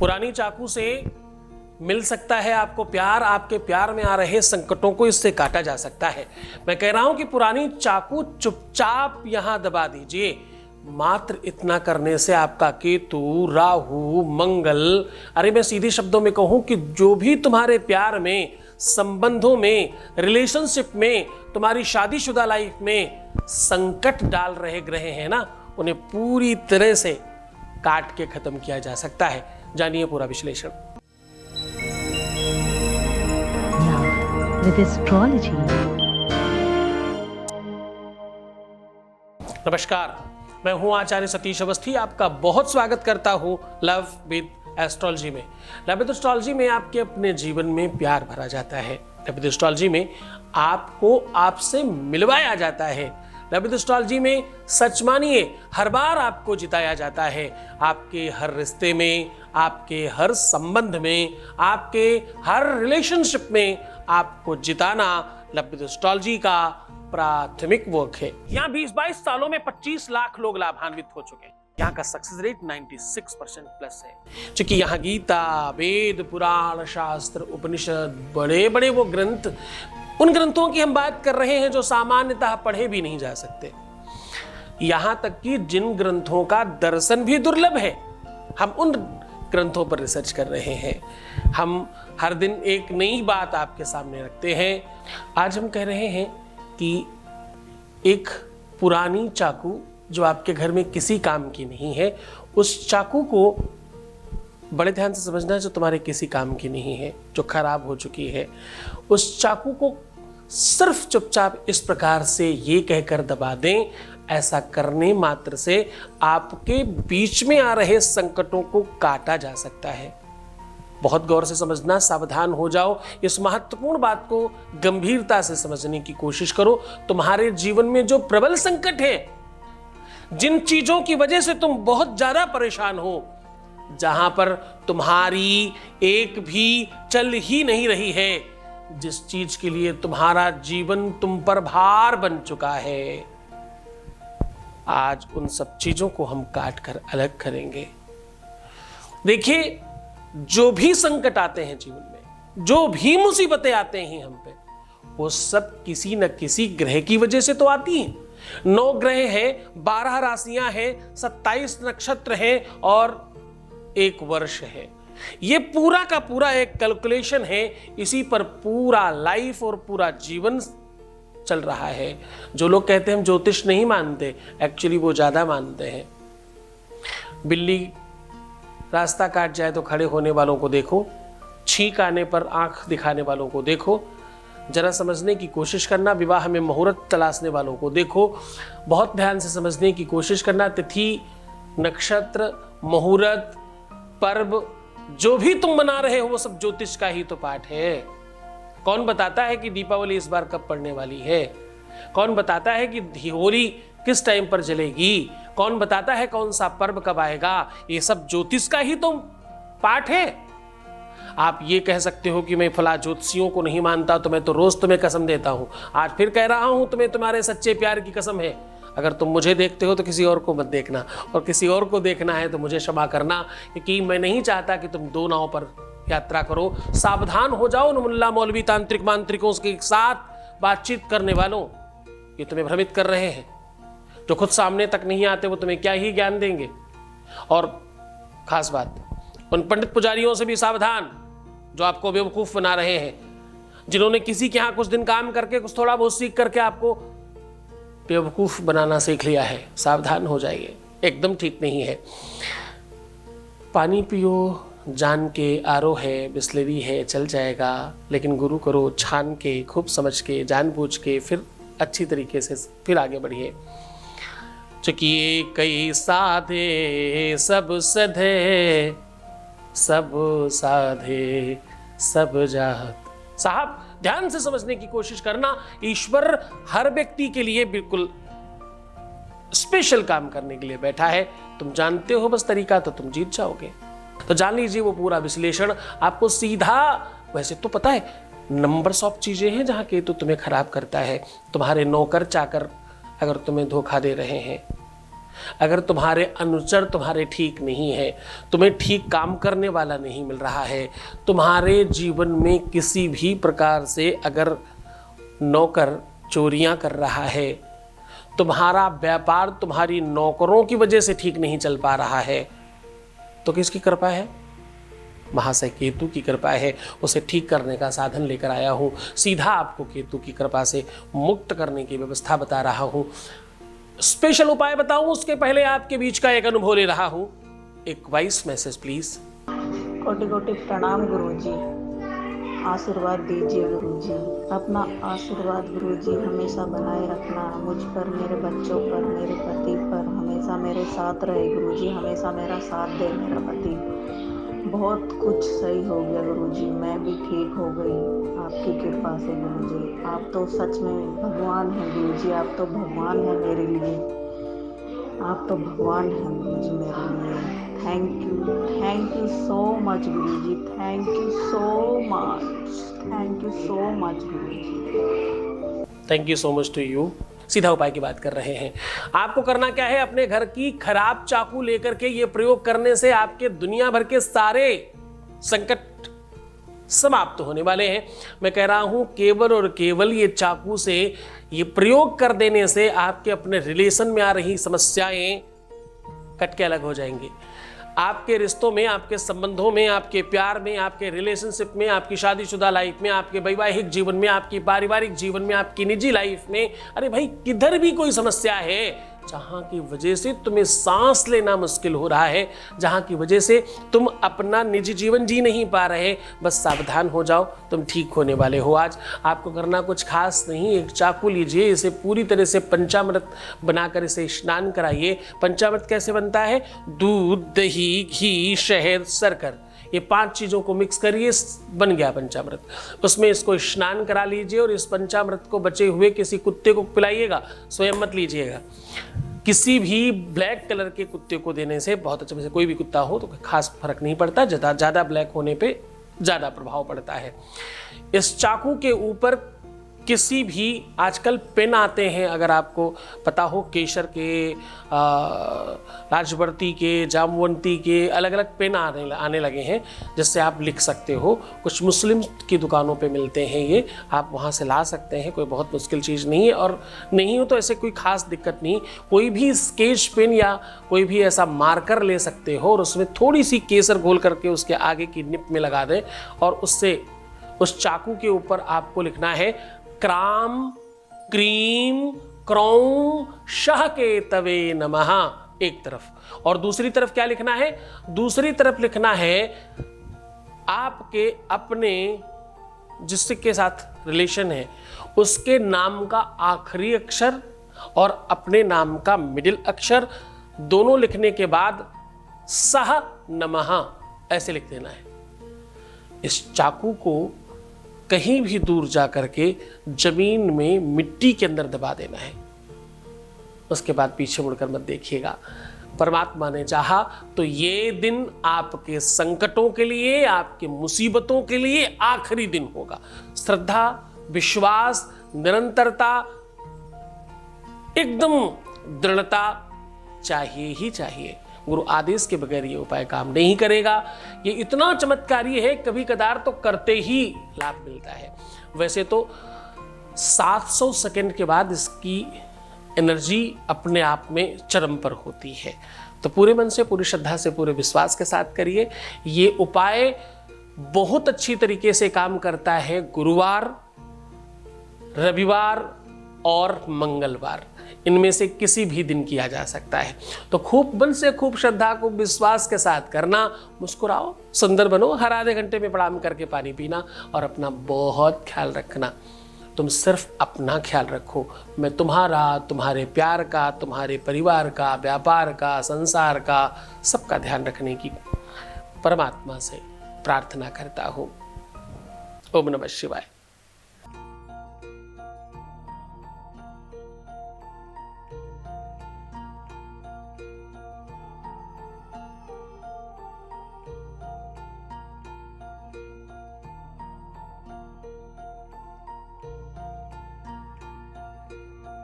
पुरानी चाकू से मिल सकता है आपको प्यार, आपके प्यार में आ रहे संकटों को इससे काटा जा सकता है। मैं कह रहा हूं कि पुरानी चाकू चुपचाप यहां दबा दीजिए। मात्र इतना करने से आपका केतु, राहु, मंगल, अरे मैं सीधे शब्दों में कहूं कि जो भी तुम्हारे प्यार में, संबंधों में, रिलेशनशिप में, तुम्हारी शादीशुदा लाइफ में संकट डाल रहे ग्रह हैं ना, उन्हें पूरी तरह से काट के खत्म किया जा सकता है। जानिए पूरा विश्लेषण। With astrology. नमस्कार, मैं हूं आचार्य सतीश अवस्थी। आपका बहुत स्वागत करता हूं लव विद एस्ट्रोलॉजी में। लव विद एस्ट्रोलॉजी में आपके अपने जीवन में प्यार भरा जाता है। लव विद एस्ट्रोलॉजी में आपको आपसे मिलवाया जाता है। लव विद एस्ट्रोलॉजी में सच मानिए हर बार आपको जिताया जाता है। आपके हर रिश्ते में, आपके हर संबंध में, आपके हर रिलेशनशिप में आपको जिताना लव विद एस्ट्रोलॉजी का प्राथमिक वर्क है। यहाँ 20-22 सालों में 25 लाख लोग लाभान्वित हो चुके हैं। यहाँ का सक्सेस रेट 96% प्लस है। क्योंकि यहाँ गीता, वेद, पुराण, शास्त्र, उपनिषद, बड़े बड़े वो ग्रंथ, उन ग्रंथों की हम बात कर रहे हैं जो सामान्यतः पढ़े भी नहीं जा सकते। यहां तक कि जिन ग्रंथों का दर्शन भी दुर्लभ है, हम उन ग्रंथों पर रिसर्च कर रहे हैं। हम हर दिन एक नई बात आपके सामने रखते हैं। आज हम कह रहे हैं कि एक पुरानी चाकू जो आपके घर में किसी काम की नहीं है, उस चाकू को बड़े ध्यान से समझना, जो तुम्हारे किसी काम की नहीं है, जो खराब हो चुकी है, उस चाकू को सिर्फ चुपचाप इस प्रकार से ये कहकर दबा दें। ऐसा करने मात्र से आपके बीच में आ रहे संकटों को काटा जा सकता है। बहुत गौर से समझना, सावधान हो जाओ। इस महत्वपूर्ण बात को गंभीरता से समझने की कोशिश करो। तुम्हारे जीवन में जो प्रबल संकट है, जिन चीजों की वजह से तुम बहुत ज्यादा परेशान हो, जहां पर तुम्हारी एक भी चल ही नहीं रही है, जिस चीज के लिए तुम्हारा जीवन तुम पर भार बन चुका है, आज उन सब चीजों को हम काट कर अलग करेंगे। देखिए, जो भी संकट आते हैं जीवन में, जो भी मुसीबतें आते हैं हम पे, वो सब किसी न किसी ग्रह की वजह से तो आती हैं। 9 ग्रह हैं, 12 राशियां हैं, 27 नक्षत्र हैं और 1 वर्ष है। ये पूरा का पूरा एक कैलकुलेशन है। इसी पर पूरा लाइफ और पूरा जीवन चल रहा है। जो लोग कहते हैं हम ज्योतिष नहीं मानते, एक्चुअली वो ज्यादा मानते हैं। बिल्ली रास्ता काट जाए तो खड़े होने वालों को देखो, छींक आने पर आंख दिखाने वालों को देखो, जरा समझने की कोशिश करना। विवाह में मुहूर्त तलाशने वालों को देखो, बहुत ध्यान से समझने की कोशिश करना। तिथि, नक्षत्र, मुहूर्त, पर्व जो भी तुम मना रहे हो वो सब ज्योतिष का ही तो पाठ है। कौन बताता है कि दीपावली इस बार कब पड़ने वाली है? कौन बताता है कि होली किस टाइम पर जलेगी? कौन बताता है कौन सा पर्व कब आएगा? ये सब ज्योतिष का ही तो पाठ है। आप ये कह सकते हो कि मैं फला ज्योतिषियों को नहीं मानता, तो मैं तो रोज तुम्हें कसम देता हूं। आज फिर कह रहा हूं तुम्हें, तुम्हारे सच्चे प्यार की कसम है। अगर तुम मुझे देखते हो तो किसी और को मत देखना, और किसी और को देखना है तो मुझे क्षमा करना, क्योंकि मैं नहीं चाहता कि तुम 2 नाव पर यात्रा करो। सावधान हो जाओ उन मुल्ला मौलवी तांत्रिक मांत्रिकों के साथ बातचीत करने वालों। ये तुम्हें भ्रमित कर रहे हैं। जो खुद सामने तक नहीं आते वो तुम्हें क्या ही ज्ञान देंगे। और खास बात, उन पंडित पुजारियों से भी सावधान जो आपको बेवकूफ बना रहे हैं, जिन्होंने किसी के यहाँ कुछ दिन काम करके, कुछ थोड़ा बहुत सीख करके आपको बेवकूफ बनाना सीख लिया है। सावधान हो जाइए, एकदम ठीक नहीं है। पानी पियो जान के, आरओ है, बिस्लरी है, चल जाएगा, लेकिन गुरु करो छान के, खूब समझ के, जानबूझ के, फिर अच्छी तरीके से फिर आगे बढ़िए। चुकिए कई साधे सब सधे, सब साधे सब जात। साहब, ध्यान से समझने की कोशिश करना। ईश्वर हर व्यक्ति के लिए बिल्कुल स्पेशल काम करने के लिए बैठा है। तुम जानते हो बस तरीका, तो तुम जीत जाओगे। तो जान लीजिए वो पूरा विश्लेषण आपको सीधा। वैसे तो पता है नंबर्स ऑफ चीजें हैं जहां केतु तो तुम्हें खराब करता है। तुम्हारे नौकर चाकर अगर तुम्हें धोखा दे रहे हैं, अगर तुम्हारे अनुचर तुम्हारे ठीक नहीं है, तुम्हें ठीक काम करने वाला नहीं मिल रहा है, तुम्हारे जीवन में किसी भी प्रकार से अगर नौकर चोरियां कर रहा है, तुम्हारा व्यापार तुम्हारी नौकरों की वजह से ठीक नहीं चल पा रहा है, तो किसकी कृपा है? महाशय केतु की कृपा है। उसे ठीक करने का साधन लेकर आया हूँ। सीधा आपको केतु की कृपा से मुक्त करने की व्यवस्था बता रहा हूँ। स्पेशल उपाय बताऊं उसके पहले आपके बीच का एक अनुभव ले रहा हूँ। एक वॉइस मैसेज प्लीज। कोटि कोटि प्रणाम गुरुजी, आशीर्वाद दीजिए गुरुजी। अपना आशीर्वाद गुरुजी हमेशा बनाए रखना, मुझ पर, मेरे बच्चों पर, मेरे पति पर हमेशा मेरे साथ रहे गुरुजी। हमेशा मेरा साथ दे मेरा पति। बहुत कुछ सही हो गया गुरुजी, मैं भी ठीक हो गई आपकी कृपा से गुरुजी। आप तो सच में भगवान हैं गुरुजी, आप तो भगवान हैं मेरे लिए, आप तो भगवान हैं गुरुजी मेरे लिए। Thank you so much Guruji, thank you so much Guruji. Thank you so much to you. सीधा उपाय की बात कर रहे हैं। आपको करना क्या है? अपने घर की खराब चाकू लेकर के ये प्रयोग करने से आपके दुनिया भर के सारे संकट समाप्त होने वाले हैं। मैं कह रहा हूं केवल और केवल ये चाकू से ये प्रयोग कर देने से आपके अपने रिलेशन में आ रही समस्याएं कट के अलग हो जाएंगी। आपके रिश्तों में, आपके संबंधों में, आपके प्यार में, आपके रिलेशनशिप में, आपकी शादीशुदा लाइफ में, आपके वैवाहिक जीवन में, आपकी पारिवारिक जीवन में, आपकी निजी लाइफ में, अरे भाई किधर भी कोई समस्या है जहां की वजह से तुम्हें सांस लेना मुश्किल हो रहा है, जहां की वजह से तुम अपना निजी जीवन जी नहीं पा रहे, बस सावधान हो जाओ, तुम ठीक होने वाले हो। आज आपको करना कुछ खास नहीं, एक चाकू लीजिए, इसे पूरी तरह से पंचामृत बनाकर इसे स्नान कराइए। पंचामृत कैसे बनता है? दूध, दही, घी, शहद, शक्कर, ये 5 चीज़ों को मिक्स करिए, बन गया पंचामृत। उसमें इसको स्नान करा लीजिए और इस पंचामृत को बचे हुए किसी कुत्ते को पिलाइएगा, स्वयं मत लीजिएगा। किसी भी ब्लैक कलर के कुत्ते को देने से बहुत अच्छा, वैसे कोई भी कुत्ता हो तो खास फर्क नहीं पड़ता, ज़्यादा ब्लैक होने पे ज़्यादा प्रभाव पड़ता है। इस चाकू के ऊपर किसी भी, आजकल पेन आते हैं, अगर आपको पता हो, केसर के, राजवर्ती के, जामवंती के, अलग अलग पेन आने लगे हैं जिससे आप लिख सकते हो। कुछ मुस्लिम की दुकानों पे मिलते हैं, ये आप वहाँ से ला सकते हैं, कोई बहुत मुश्किल चीज़ नहीं है। और नहीं हो तो ऐसे कोई खास दिक्कत नहीं, कोई भी स्केच पेन या कोई भी ऐसा मार्कर ले सकते हो और उसमें थोड़ी सी केसर घोल करके उसके आगे की निप में लगा दें और उससे उस चाकू के ऊपर आपको लिखना है क्राम क्रीम क्रौं शह के तवे नमः एक तरफ, और दूसरी तरफ क्या लिखना है? दूसरी तरफ लिखना है आपके अपने जिसके साथ रिलेशन है उसके नाम का आखिरी अक्षर और अपने नाम का मिडिल अक्षर दोनों लिखने के बाद सह नमः ऐसे लिख देना है। इस चाकू को कहीं भी दूर जा करके जमीन में मिट्टी के अंदर दबा देना है। उसके बाद पीछे मुड़कर मत देखिएगा। परमात्मा ने चाहा तो ये दिन आपके संकटों के लिए, आपके मुसीबतों के लिए आखिरी दिन होगा। श्रद्धा, विश्वास, निरंतरता, एकदम दृढ़ता चाहिए ही चाहिए। गुरु आदेश के बगैर ये उपाय काम नहीं करेगा। ये इतना चमत्कारी है, कभी कदार तो करते ही लाभ मिलता है। वैसे तो 700 सेकंड के बाद इसकी एनर्जी अपने आप में चरम पर होती है। तो पूरे मन से, पूरी श्रद्धा से, पूरे विश्वास के साथ करिए। ये उपाय बहुत अच्छी तरीके से काम करता है गुरुवार, रविवार और मंगलवार, इनमें से किसी भी दिन किया जा सकता है। तो खूब मन से, खूब श्रद्धा को विश्वास के साथ करना। मुस्कुराओ, सुंदर बनो, हर आधे घंटे में प्रणाम करके पानी पीना और अपना बहुत ख्याल रखना। तुम सिर्फ अपना ख्याल रखो, मैं तुम्हारा, तुम्हारे प्यार का, तुम्हारे परिवार का, व्यापार का, संसार का, सबका ध्यान रखने की परमात्मा से प्रार्थना करता हूँ। ओम नमः शिवाय।